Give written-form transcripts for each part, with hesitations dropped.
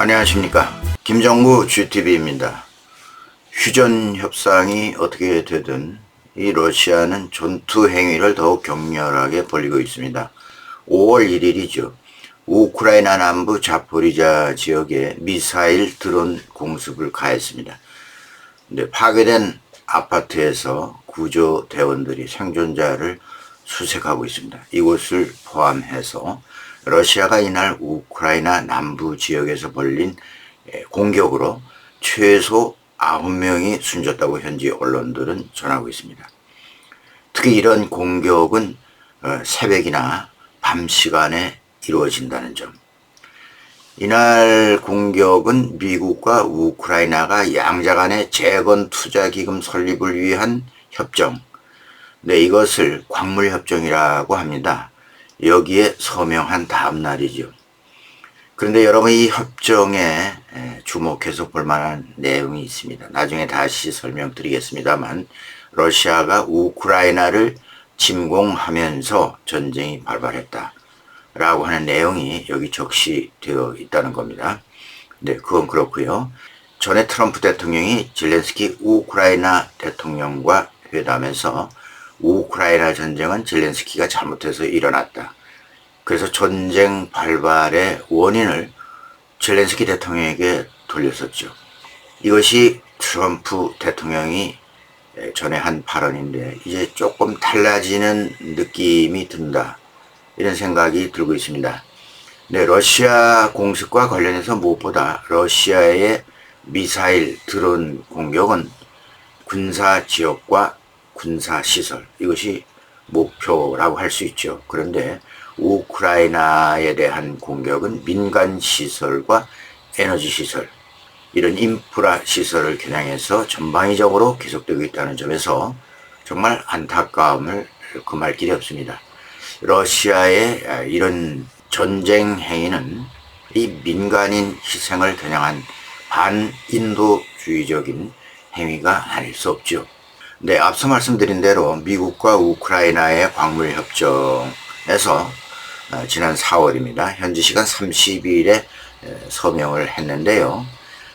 안녕하십니까. 김정구 GTV입니다. 휴전 협상이 어떻게 되든 이 러시아는 전투 행위를 더욱 격렬하게 벌이고 있습니다. 5월 1일이죠. 우크라이나 남부 자포리자 지역에 미사일 드론 공습을 가했습니다. 근데 파괴된 아파트에서 구조대원들이 생존자를 수색하고 있습니다. 이곳을 포함해서 러시아가 이날 우크라이나 남부 지역에서 벌린 공격으로 최소 9명이 숨졌다고 현지 언론들은 전하고 있습니다. 특히 이런 공격은 새벽이나 밤 시간에 이루어진다는 점. 이날 공격은 미국과 우크라이나가 양자 간의 재건 투자 기금 설립을 위한 협정, 이것을 광물협정이라고 합니다. 여기에 서명한 다음 날이죠. 그런데 여러분, 이 협정에 주목해서 볼 만한 내용이 있습니다. 나중에 다시 설명드리겠습니다만, 러시아가 우크라이나를 침공하면서 전쟁이 발발했다 라고 하는 내용이 여기 적시되어 있다는 겁니다. 네, 그건 그렇고요. 전에 트럼프 대통령이 젤렌스키 우크라이나 대통령과 회담에서 우크라이나 전쟁은 젤렌스키가 잘못해서 일어났다. 그래서 전쟁 발발의 원인을 젤렌스키 대통령에게 돌렸었죠. 이것이 트럼프 대통령이 전에 한 발언인데 이제 조금 달라지는 느낌이 든다. 이런 생각이 들고 있습니다. 네, 러시아 공습과 관련해서 무엇보다 러시아의 미사일 드론 공격은 군사 지역과 군사 시설, 이것이 목표라고 할 수 있죠. 그런데 우크라이나에 대한 공격은 민간 시설과 에너지 시설, 이런 인프라 시설을 겨냥해서 전방위적으로 계속되고 있다는 점에서 정말 안타까움을 금할 길이 없습니다. 러시아의 이런 전쟁 행위는 이 민간인 희생을 겨냥한 반인도주의적인 행위가 아닐 수 없죠. 네, 앞서 말씀드린 대로 미국과 우크라이나의 광물협정에서 지난 4월입니다. 현지 시간 30일에 서명을 했는데요.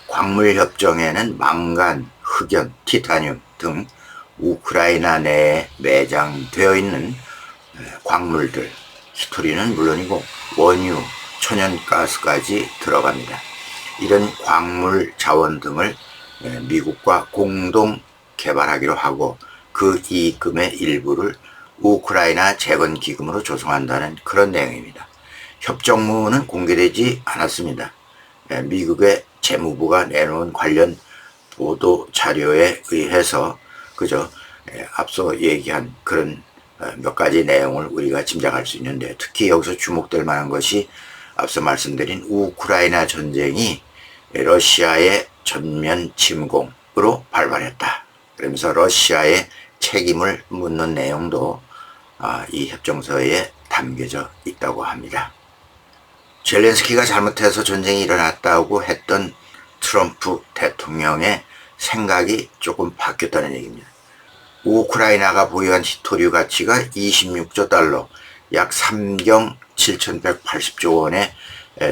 광물협정에는 망간, 흑연, 티타늄 등 우크라이나 내에 매장되어 있는 광물들, 히토리는 물론이고 원유, 천연가스까지 들어갑니다. 이런 광물 자원 등을 미국과 공동 개발하기로 하고 그 이익금의 일부를 우크라이나 재건기금으로 조성한다는 그런 내용입니다. 협정문은 공개되지 않았습니다. 미국의 재무부가 내놓은 관련 보도 자료에 의해서 그저 앞서 얘기한 그런 몇 가지 내용을 우리가 짐작할 수 있는데, 특히 여기서 주목될 만한 것이 앞서 말씀드린 우크라이나 전쟁이 러시아의 전면 침공으로 발발했다. 그러면서 러시아의 책임을 묻는 내용도 이 협정서에 담겨져 있다고 합니다. 젤렌스키가 잘못해서 전쟁이 일어났다고 했던 트럼프 대통령의 생각이 조금 바뀌었다는 얘기입니다. 우크라이나가 보유한 히토류 가치가 26조 달러, 약 3경 7,180조 원에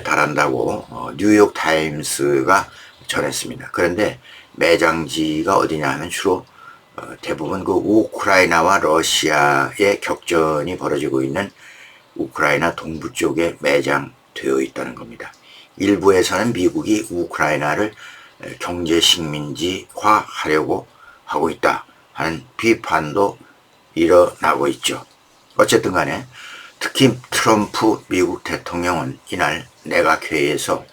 달한다고 뉴욕 타임스가 전했습니다. 그런데 매장지가 어디냐 하면 주로 대부분 그 우크라이나와 러시아의 격전이 벌어지고 있는 우크라이나 동부 쪽에 매장되어 있다는 겁니다. 일부에서는 미국이 우크라이나를 경제 식민지화 하려고 하고 있다 하는 비판도 일어나고 있죠. 어쨌든 간에 특히 트럼프 미국 대통령은 이날 내각회의에서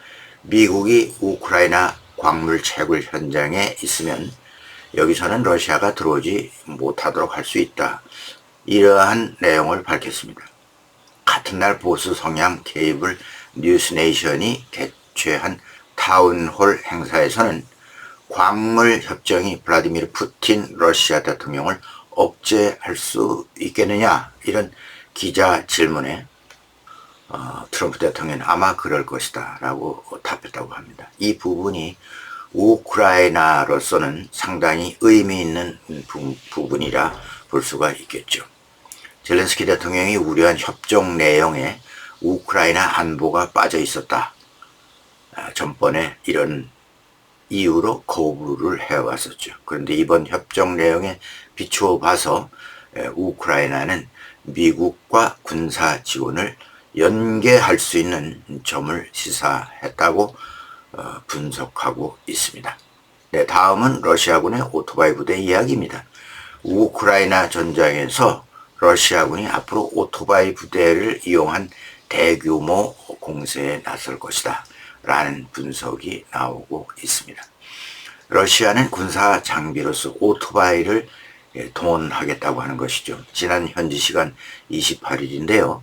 미국이 우크라이나 광물 채굴 현장에 있으면 여기서는 러시아가 들어오지 못하도록 할 수 있다, 이러한 내용을 밝혔습니다. 같은 날 보수 성향 케이블 뉴스네이션이 개최한 타운홀 행사에서는 광물 협정이 블라디미르 푸틴 러시아 대통령을 억제할 수 있겠느냐, 이런 기자 질문에 트럼프 대통령은 아마 그럴 것이다 라고 답했다고 합니다. 이 부분이 우크라이나로서는 상당히 의미 있는 부분이라 볼 수가 있겠죠. 젤렌스키 대통령이 우려한 협정 내용에 우크라이나 안보가 빠져 있었다, 전번에 이런 이유로 거부를 해왔었죠. 그런데 이번 협정 내용에 비추어 봐서 우크라이나는 미국과 군사 지원을 연계할 수 있는 점을 시사했다고 분석하고 있습니다. 네, 다음은 러시아군의 오토바이 부대 이야기입니다. 우크라이나 전장에서 러시아군이 앞으로 오토바이 부대를 이용한 대규모 공세에 나설 것이다 라는 분석이 나오고 있습니다. 러시아는 군사 장비로서 오토바이를 동원하겠다고 하는 것이죠. 지난 현지 시간 28일인데요.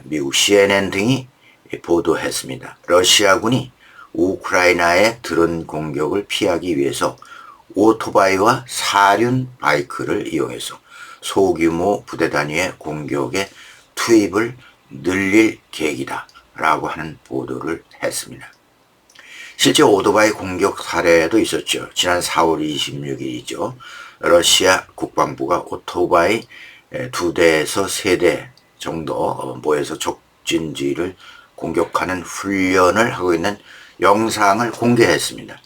미국 CNN 등이 보도했습니다. 러시아군이 우크라이나의 드론 공격을 피하기 위해서 오토바이와 사륜 바이크를 이용해서 소규모 부대 단위의 공격에 투입을 늘릴 계획이다 라고 하는 보도를 했습니다. 실제 오토바이 공격 사례도 있었죠. 지난 4월 26일이죠. 러시아 국방부가 오토바이 2대에서 3대 정도 모여서 적진지를 공격하는 훈련을 하고 있는 영상을 공개했습니다.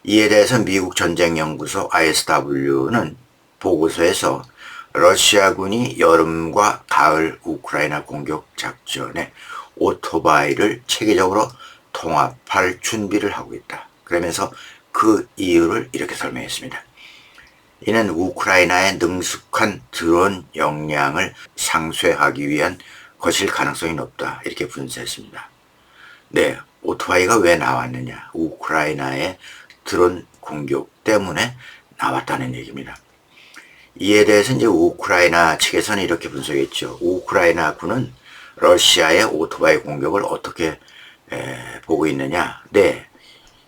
이에 대해서 미국 전쟁연구소 ISW는 보고서에서 러시아군이 여름과 가을 우크라이나 공격 작전에 오토바이를 체계적으로 통합할 준비를 하고 있다. 그러면서 그 이유를 이렇게 설명했습니다. 이는 우크라이나의 능숙한 드론 역량을 상쇄하기 위한 것일 가능성이 높다. 이렇게 분석했습니다. 네, 오토바이가 왜 나왔느냐? 우크라이나의 드론 공격 때문에 나왔다는 얘기입니다. 이에 대해서 이제 우크라이나 측에서는 이렇게 분석했죠. 우크라이나 군은 러시아의 오토바이 공격을 어떻게 보고 있느냐? 네,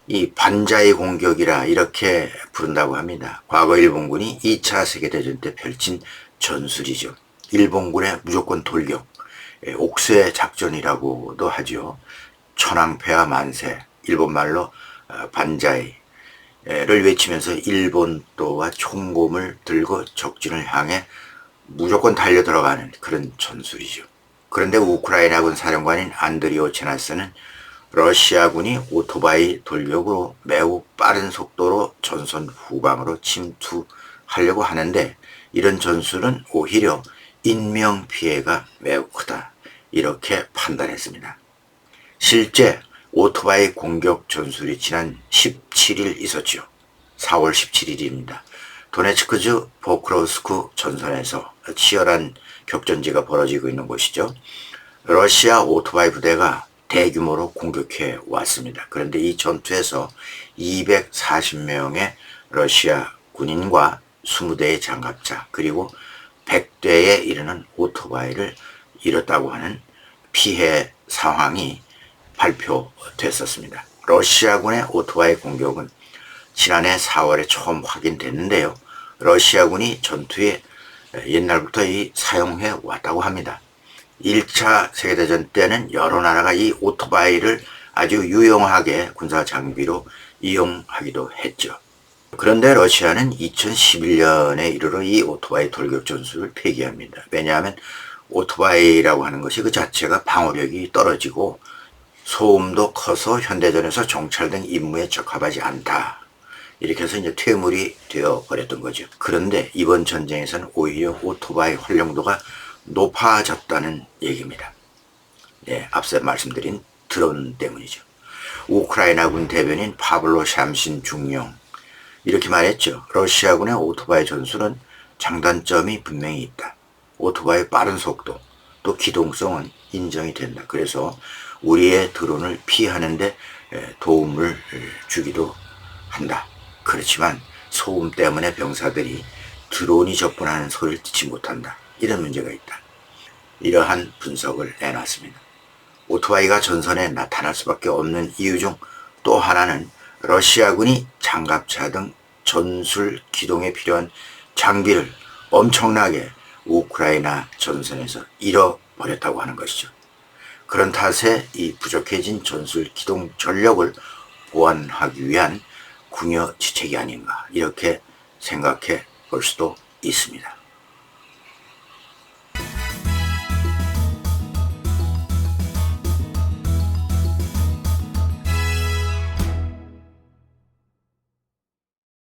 이 반자의 공격이라 이렇게 부른다고 합니다. 과거 일본군이 2차 세계대전 때 펼친 전술이죠. 일본군의 무조건 돌격, 옥새 작전이라고도 하죠. 천황폐하 만세, 일본말로 반자이를 외치면서 일본도와 총검을 들고 적진을 향해 무조건 달려 들어가는 그런 전술이죠. 그런데 우크라이나군 사령관인 안드리 오체나스는 러시아군이 오토바이 돌격으로 매우 빠른 속도로 전선 후방으로 침투하려고 하는데 이런 전술은 오히려 인명피해가 매우 크다. 이렇게 판단했습니다. 실제 오토바이 공격 전술이 지난 17일 있었죠. 4월 17일입니다. 도네츠크주 포크로스크 전선에서 치열한 격전지가 벌어지고 있는 곳이죠. 러시아 오토바이 부대가 대규모로 공격해 왔습니다. 그런데 이 전투에서 240명의 러시아 군인과 20대의 장갑차 그리고 100대에 이르는 오토바이를 잃었다고 하는 피해 상황이 발표됐었습니다. 러시아군의 오토바이 공격은 지난해 4월에 처음 확인됐는데요. 러시아군이 전투에 옛날부터 사용해 왔다고 합니다. 1차 세계대전 때는 여러 나라가 이 오토바이를 아주 유용하게 군사 장비로 이용하기도 했죠. 그런데 러시아는 2011년에 이르러 이 오토바이 돌격 전술을 폐기합니다. 왜냐하면 오토바이라고 하는 것이 그 자체가 방어력이 떨어지고 소음도 커서 현대전에서 정찰 등 임무에 적합하지 않다. 이렇게 해서 이제 퇴물이 되어 버렸던 거죠. 그런데 이번 전쟁에서는 오히려 오토바이 활용도가 높아졌다는 얘기입니다. 네, 앞서 말씀드린 드론 때문이죠. 우크라이나군 대변인 파블로 샴신 중령 이렇게 말했죠. 러시아군의 오토바이 전술은 장단점이 분명히 있다. 오토바이의 빠른 속도 또 기동성은 인정이 된다. 그래서 우리의 드론을 피하는데 도움을 주기도 한다. 그렇지만 소음 때문에 병사들이 드론이 접근하는 소리를 듣지 못한다. 이런 문제가 있다. 이러한 분석을 내놨습니다. 오토바이가 전선에 나타날 수밖에 없는 이유 중 또 하나는 러시아군이 장갑차 등 전술 기동에 필요한 장비를 엄청나게 우크라이나 전선에서 잃어버렸다고 하는 것이죠. 그런 탓에 이 부족해진 전술 기동 전력을 보완하기 위한 궁여지책이 아닌가 이렇게 생각해 볼 수도 있습니다.